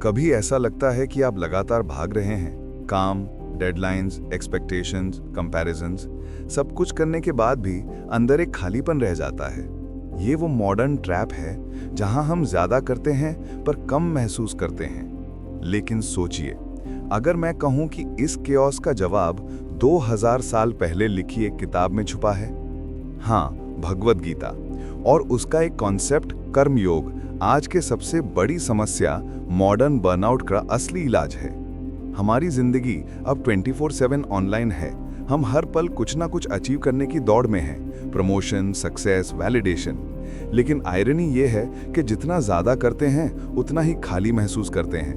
कभी ऐसा लगता है कि आप लगातार भाग रहे हैं, काम, डेडलाइंस, एक्सपेक्टेशंस, कंपैरिजंस, सब कुछ करने के बाद भी अंदर एक खालीपन रह जाता है। ये वो मॉडर्न ट्रैप है जहां हम ज्यादा करते हैं पर कम महसूस करते हैं। लेकिन सोचिए, अगर मैं कहूं कि इस केओस का जवाब 2000 साल पहले लिखी एक किताब में छुपा है। हाँ, भगवद गीता, और उसका एक कॉन्सेप्ट कर्मयोग आज के सबसे बड़ी समस्या मॉडर्न बर्नआउट का असली इलाज है। हमारी जिंदगी अब 24/7 ऑनलाइन है। हम हर पल कुछ ना कुछ अचीव करने की दौड़ में हैं, प्रमोशन, सक्सेस, वैलिडेशन। लेकिन आयरनी ये है कि जितना ज्यादा करते हैं उतना ही खाली महसूस करते हैं।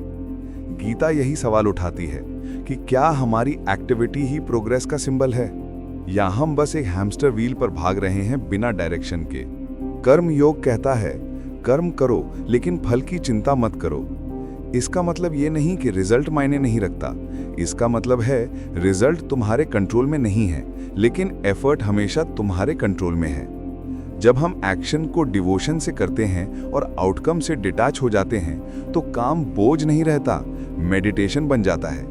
गीता यही सवाल उठाती है कि क्या हमारी एक्टिविटी ही प्रोग्रेस का सिंबल है, या हम बस एक हैमस्टर व्हील पर भाग रहे हैं बिना डायरेक्शन के। कर्म योग कहता है, कर्म करो लेकिन फल की चिंता मत करो। इसका मतलब ये नहीं कि रिजल्ट मायने नहीं रखता। इसका मतलब है रिजल्ट तुम्हारे कंट्रोल में नहीं है, लेकिन एफर्ट हमेशा तुम्हारे कंट्रोल में है। जब हम एक्शन को डिवोशन से करते हैं और आउटकम से डिटैच हो जाते हैं तो काम बोझ नहीं रहता, मेडिटेशन बन जाता है।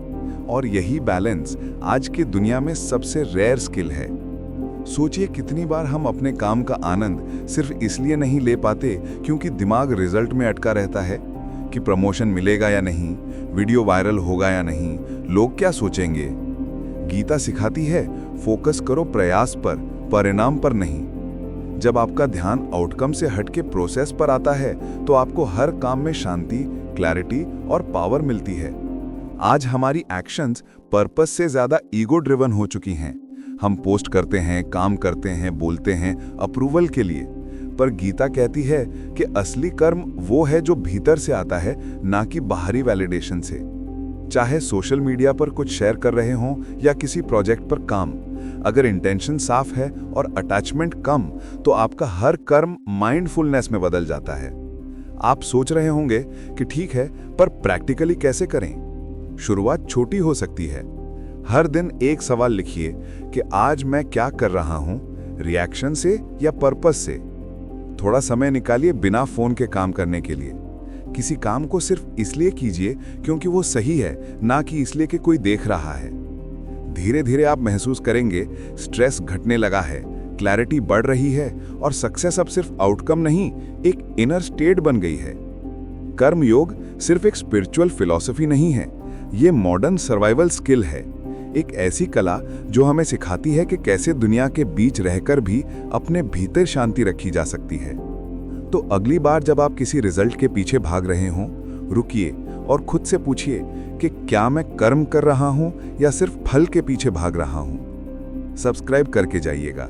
और यही बैलेंस आज की दुनिया में सबसे रेयर स्किल है। सोचिए कितनी बार हम अपने काम का आनंद सिर्फ इसलिए नहीं ले पाते क्योंकि दिमाग रिजल्ट में अटका रहता है कि प्रमोशन मिलेगा या नहीं, वीडियो वायरल होगा या नहीं, लोग क्या सोचेंगे। गीता सिखाती है, फोकस करो प्रयास पर, परिणाम पर नहीं। जब आपका ध्यान आउटकम से हटके प्रोसेस पर आता है तो आपको हर काम में शांति, क्लैरिटी और पावर मिलती है। आज हमारी एक्शंस पर्पस से ज्यादा ईगो ड्रिवन हो चुकी हैं। हम पोस्ट करते हैं, काम करते हैं, बोलते हैं अप्रूवल के लिए, पर गीता कहती है कि असली कर्म वो है जो भीतर से आता है, ना कि बाहरी वैलिडेशन से। चाहे सोशल मीडिया पर कुछ शेयर कर रहे हों या किसी प्रोजेक्ट पर काम, अगर इंटेंशन साफ है और अटैचमेंट कम तो आपका हर कर्म माइंडफुलनेस में बदल जाता है। आप सोच रहे होंगे कि ठीक है, पर प्रैक्टिकली कैसे करें? शुरुआत छोटी हो सकती है। हर दिन एक सवाल लिखिए कि आज मैं क्या कर रहा हूं, रिएक्शन से या पर्पस से। थोड़ा समय निकालिए बिना फोन के काम करने के लिए। किसी काम को सिर्फ इसलिए कीजिए क्योंकि वो सही है, ना कि इसलिए कि कोई देख रहा है। धीरे धीरे आप महसूस करेंगे स्ट्रेस घटने लगा है, क्लैरिटी बढ़ रही है और सक्सेस अब सिर्फ आउटकम नहीं, एक इनर स्टेट बन गई है। कर्म योग सिर्फ एक स्पिरिचुअल फिलॉसफी नहीं है, ये मॉडर्न सर्वाइवल स्किल है। एक ऐसी कला जो हमें सिखाती है कि कैसे दुनिया के बीच रहकर भी अपने भीतर शांति रखी जा सकती है। तो अगली बार जब आप किसी रिजल्ट के पीछे भाग रहे हों, रुकिए और खुद से पूछिए कि क्या मैं कर्म कर रहा हूं या सिर्फ फल के पीछे भाग रहा हूं। सब्सक्राइब करके जाइएगा।